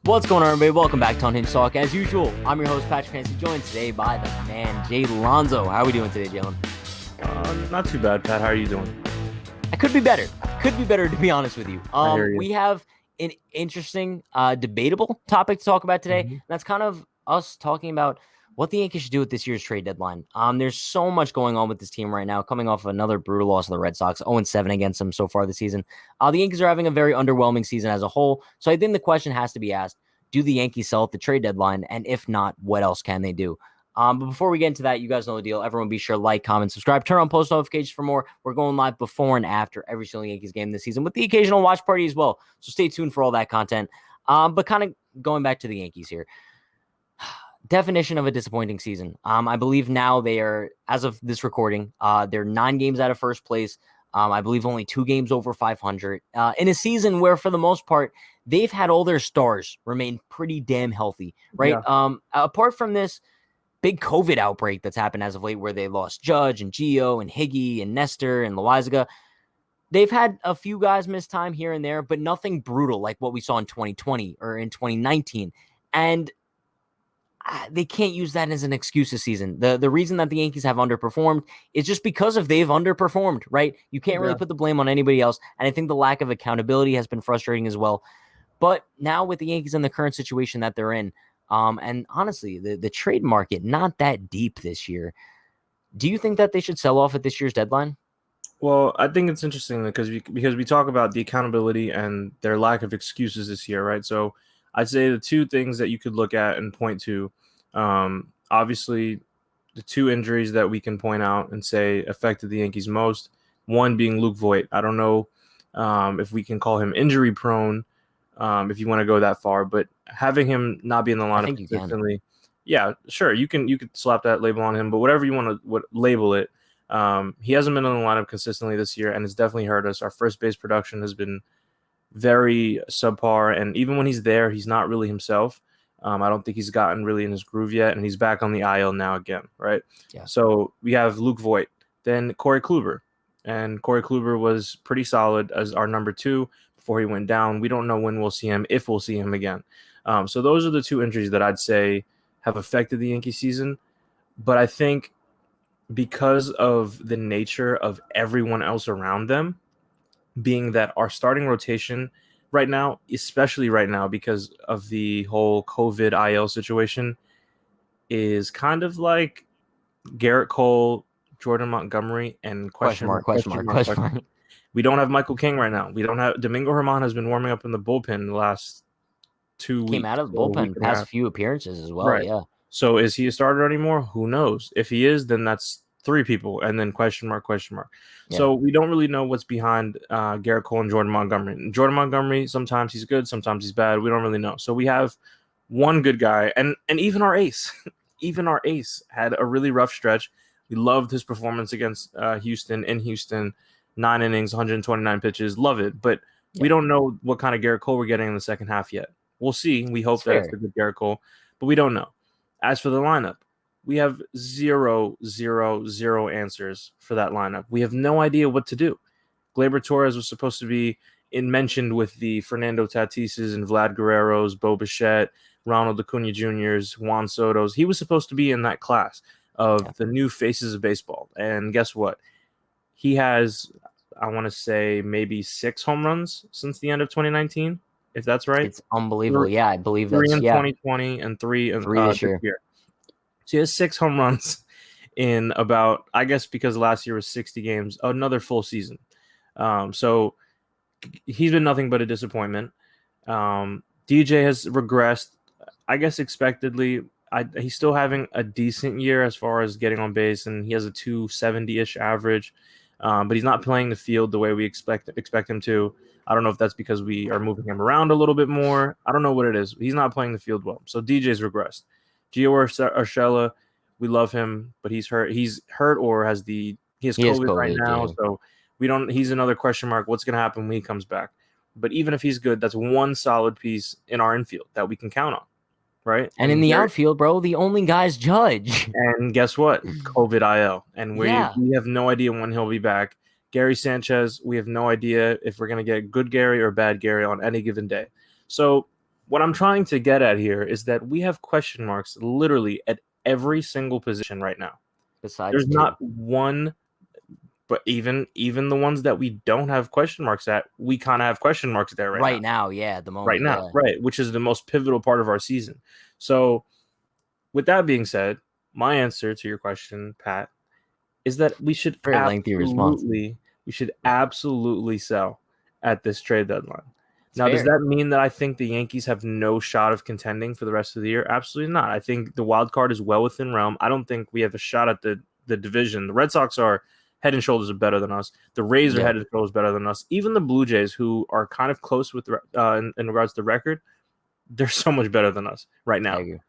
What's going on, everybody? Welcome back to Unhinged Talk. As usual, I'm your host, Patrick Hansen, joined today by the man, Jay Lonzo. How are we doing today, Jalen? Not too bad, Pat. How are you doing? I could be better. To be honest with you. I hear you. We have an interesting, debatable topic to talk about today. Mhm. And that's kind of us talking about what the Yankees should do with this year's trade deadline. There's so much going on with this team right now, coming off another brutal loss of the Red Sox, 0-7 against them so far this season. The Yankees are having a very underwhelming season as a whole. So I think the question has to be asked, do the Yankees sell at the trade deadline? And if not, what else can they do? But before we get into that, you guys know the deal. Everyone be sure to like, comment, subscribe, turn on post notifications for more. We're going live before and after every single Yankees game this season with the occasional watch party as well. So stay tuned for all that content. But kind of going back to the Yankees here. Definition of a disappointing season. I believe now they are, as of this recording, they're 9 games out of first place. I believe only 2 games over 500. In a season where, for the most part, they've had all their stars remain pretty damn healthy, right? Yeah. Apart from this big COVID outbreak that's happened as of late, where they lost Judge and Gio and Higgy and Nestor and Loizaga, they've had a few guys miss time here and there, but nothing brutal like what we saw in 2020 or in 2019. And they can't use that as an excuse this season. The reason that the Yankees have underperformed is just because of they've underperformed, right? You can't really put the blame on anybody else. And I think the lack of accountability has been frustrating as well. But now with the Yankees in the current situation that they're in, and honestly, the trade market not that deep this year. Do you think that they should sell off at this year's deadline? Well, I think it's interesting because we talk about the accountability and their lack of excuses this year, right? So I'd say the two things that you could look at and point to, obviously, the 2 injuries that we can point out and say affected the Yankees most. One being Luke Voit. I don't know if we can call him injury prone, if you want to go that far, but having him not be in the lineup consistently, yeah, sure, you could slap that label on him, but whatever you want to label it, he hasn't been in the lineup consistently this year, and it's definitely hurt us. Our first base production has been very subpar, and even when he's there, he's not really himself. I don't think he's gotten really in his groove yet, and he's back on the IL now again, right? Yeah. So we have Luke Voit, then Corey Kluber, and Corey Kluber was pretty solid as our number 2 before he went down. We don't know when we'll see him, if we'll see him again. So those are the 2 injuries that I'd say have affected the Yankee season. But I think because of the nature of everyone else around them, being that our starting rotation right now, especially right now because of the whole COVID IL situation, is kind of like Garrett Cole, Jordan Montgomery, and question mark. We don't have Michael King right now. We don't have Domingo Germán has been warming up in the bullpen the last 2 weeks. Came out of the bullpen past few appearances as well. Right. Yeah. So is he a starter anymore? Who knows? If he is, then that's 3 people, and then question mark. Yeah. So we don't really know what's behind Garrett Cole and Jordan Montgomery. And Jordan Montgomery, sometimes he's good, sometimes he's bad. We don't really know. So we have one good guy, and even our ace, had a really rough stretch. We loved his performance against Houston in Houston, 9 innings, 129 pitches. Love it, but we don't know what kind of Garrett Cole we're getting in the second half yet. We'll see. We hope that it's a good Garrett Cole, but we don't know. As for the lineup, we have 0 answers for that lineup. We have no idea what to do. Gleyber Torres was supposed to be mentioned with the Fernando Tatises and Vlad Guerreros, Bo Bichette, Ronald Acuna Jr.'s, Juan Soto's. He was supposed to be in that class of the new faces of baseball. And guess what? He has, I want to say, maybe 6 home runs since the end of 2019, if that's right. It's unbelievable. I believe that's 3 in 2020 and 3 in this year. So he has 6 home runs in about, I guess because last year was 60 games, another full season. So he's been nothing but a disappointment. DJ has regressed, I guess expectedly. He's still having a decent year as far as getting on base, and he has a 270-ish average. But he's not playing the field the way we expect him to. I don't know if that's because we are moving him around a little bit more. I don't know what it is. He's not playing the field well. So DJ's regressed. Gio Urshela, we love him, but he's hurt. He's hurt or has COVID right now. Yeah. So we don't. He's another question mark. What's going to happen when he comes back? But even if he's good, that's one solid piece in our infield that we can count on, right? And in the outfield, bro, the only guy's Judge. And guess what? COVID IL, and we have no idea when he'll be back. Gary Sanchez, we have no idea if we're going to get good Gary or bad Gary on any given day. So What I'm trying to get at here is that we have question marks literally at every single position right now. Besides There's two. not one, but even the ones that we don't have question marks at, we kind of have question marks there right now. Right now, yeah, at the Right moment, now, yeah. right, which is the most pivotal part of our season. So, with that being said, my answer to your question, Pat, is that Very lengthy response. we should absolutely sell at this trade deadline. It's Now, does fair. that mean that I think the Yankees have no shot of contending for the rest of the year? Absolutely not. I think the wild card is well within realm. I don't think we have a shot at the division. The Red Sox are head and shoulders better than us. The Rays are Yeah, head and shoulders better than us. Even the Blue Jays, who are kind of close with in regards to the record, they're so much better than us right I now. agree.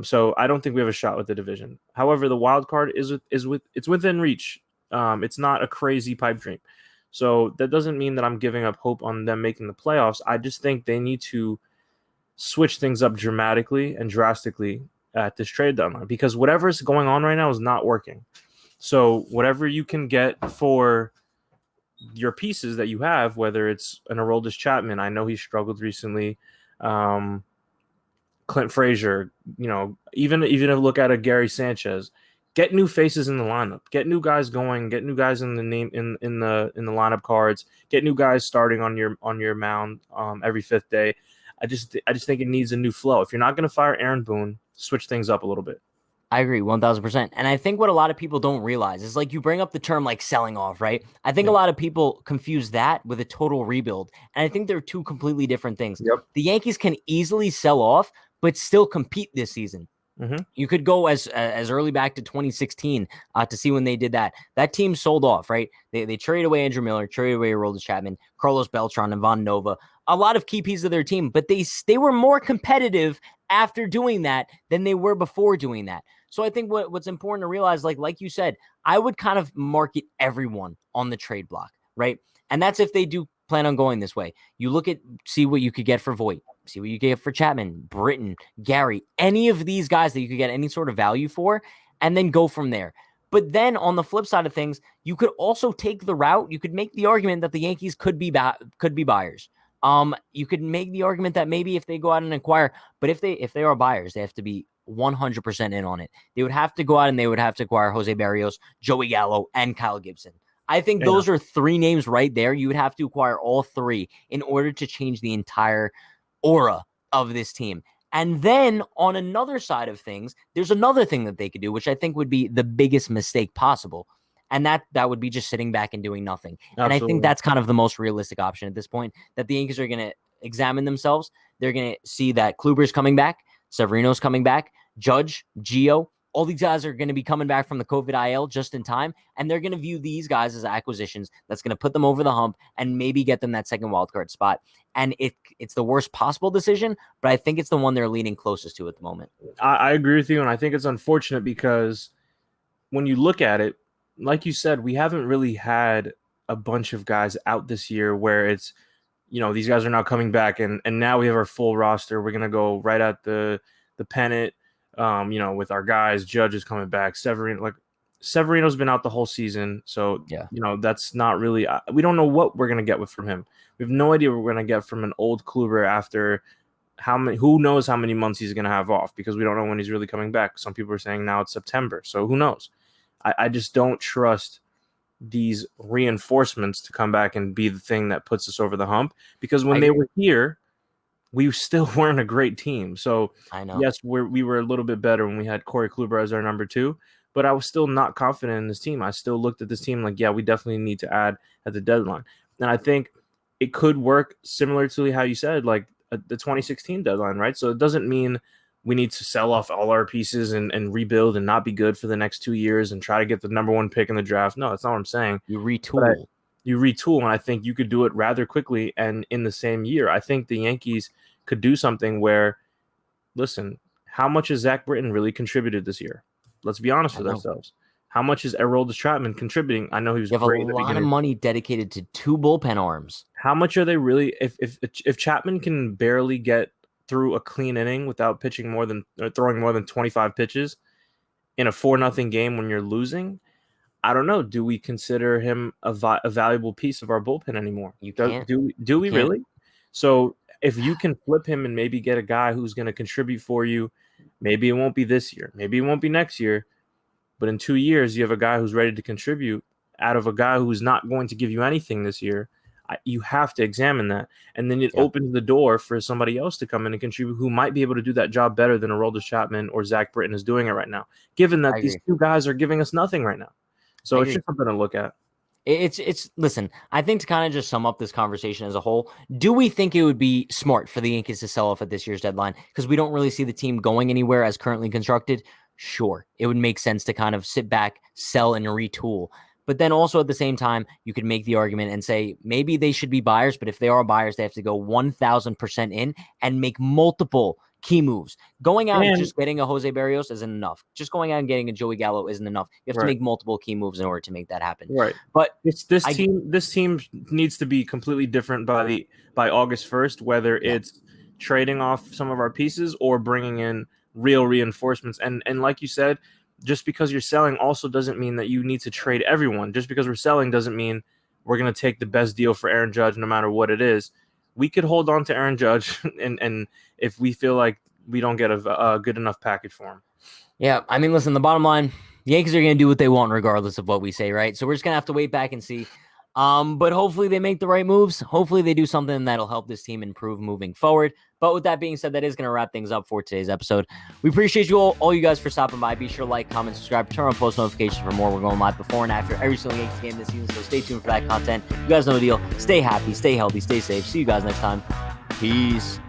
So I don't think we have a shot with the division. However, the wild card it's within reach. It's not a crazy pipe dream. So that doesn't mean that I'm giving up hope on them making the playoffs. I just think they need to switch things up dramatically and drastically at this trade deadline because whatever is going on right now is not working. So whatever you can get for your pieces that you have, whether it's an Aroldis Chapman, I know he struggled recently. Um, Clint Frazier, even if look at a Gary Sanchez, get new faces in the lineup, get new guys going, get new guys in the name in the lineup cards, get new guys starting on your mound every fifth day. I just think it needs a new flow. If you're not going to fire Aaron Boone, switch things up a little bit. I agree 1000%. And I think what a lot of people don't realize is like you bring up the term like selling off, right? I think a Yep. lot of people confuse that with a total rebuild. And I think they're two completely different things. Yep. The Yankees can easily sell off, but still compete this season. Mm-hmm. You could go as early back to 2016 to see when they did that. That team sold off, right? They traded away Andrew Miller, traded away Aroldis Chapman, Carlos Beltran, and Von Nova, a lot of key pieces of their team, but they were more competitive after doing that than they were before doing that. So I think what's important to realize, like you said, I would kind of market everyone on the trade block, right? And that's if they do plan on going this way. You look at see what you could get for Voit, see what you get for Chapman, Britton, Gary, any of these guys that you could get any sort of value for, and then go from there. But then on the flip side of things, you could also take the route. You could make the argument that the Yankees could be buyers. You could make the argument that maybe if they go out and acquire, but if they are buyers, they have to be 100% in on it. They would have to go out and they would have to acquire Jose Barrios, Joey Gallo, and Kyle Gibson. I think Yeah. those are three names right there. You would have to acquire all three in order to change the entire aura of this team. And then on another side of things, there's another thing that they could do, which I think would be the biggest mistake possible. And that would be just sitting back and doing nothing. And I think Absolutely. that's kind of the most realistic option at this point, that the Yankees are going to examine themselves. They're going to see that Kluber's coming back, Severino's coming back, Judge, Gio, all these guys are going to be coming back from the COVID IL just in time, and they're going to view these guys as acquisitions that's going to put them over the hump and maybe get them that second wildcard spot. And it's the worst possible decision, but I think it's the one they're leaning closest to at the moment. I agree with you, and I think it's unfortunate because when you look at it, like you said, we haven't really had a bunch of guys out this year where it's, these guys are now coming back and now we have our full roster. We're gonna go right at the pennant, with our guys. Judge is coming back. Severino's been out the whole season, so Yeah. that's not really. We don't know what we're gonna get from him. We have no idea what we're gonna get from an old Kluber after who knows how many months he's going to have off because we don't know when he's really coming back. Some people are saying now it's September. So who knows? I just don't trust these reinforcements to come back and be the thing that puts us over the hump because when they were here, we still weren't a great team. So I know. yes, we were a little bit better when we had Corey Kluber as our number 2, but I was still not confident in this team. I still looked at this team like, yeah, we definitely need to add at the deadline. And I think it could work similar to how you said, like the 2016 deadline, right? So it doesn't mean we need to sell off all our pieces and rebuild and not be good for the next 2 years and try to get the number 1 pick in the draft. No, that's not what I'm saying. You retool. You retool, and I think you could do it rather quickly and in the same year. I think the Yankees could do something where, listen, how much has Zach Britton really contributed this year? Let's be honest with ourselves. How much is Aroldis Chapman contributing? I know he was great in the beginning. You have a lot of money dedicated to 2 bullpen arms. How much are they really? If Chapman can barely get through a clean inning without pitching throwing more than 25 pitches in a 4-0 game when you're losing, I don't know. Do we consider him a valuable piece of our bullpen anymore? You can't. Do we really? So if you can flip him and maybe get a guy who's going to contribute for you, maybe it won't be this year, maybe it won't be next year, but in 2 years you have a guy who's ready to contribute out of a guy who's not going to give you anything this year. You have to examine that, and then it opens the door for somebody else to come in and contribute who might be able to do that job better than Aroldis Chapman or Zach Britton is doing it right now, given that these two guys are giving us nothing right now. So it's just something to look at. Listen, I think to kind of just sum up this conversation as a whole, do we think it would be smart for the Yankees to sell off at this year's deadline? Because we don't really see the team going anywhere as currently constructed. Sure, it would make sense to kind of sit back, sell, and retool. But then also at the same time, you could make the argument and say maybe they should be buyers, but if they are buyers, they have to go 1,000% in and make multiple key moves. Going out and just getting a Jose Barrios isn't enough. Just going out and getting a Joey Gallo isn't enough. You have to make multiple key moves in order to make that happen. Right. But this team needs to be completely different by August 1st, whether it's trading off some of our pieces or bringing in real reinforcements. And like you said, just because you're selling also doesn't mean that you need to trade everyone. Just because we're selling doesn't mean we're going to take the best deal for Aaron Judge no matter what it is. We could hold on to Aaron Judge and if we feel like we don't get a good enough package for him. Yeah, I mean, listen, the bottom line, the Yankees are going to do what they want regardless of what we say, right? So we're just going to have to wait back and see. But hopefully they make the right moves. Hopefully they do something that'll help this team improve moving forward. But with that being said, that is going to wrap things up for today's episode. We appreciate you all you guys for stopping by. Be sure to like, comment, subscribe, turn on post notifications for more. We're going live before and after every single Yankees game this season, so stay tuned for that content. You guys know the deal. Stay happy, stay healthy, stay safe. See you guys next time. Peace.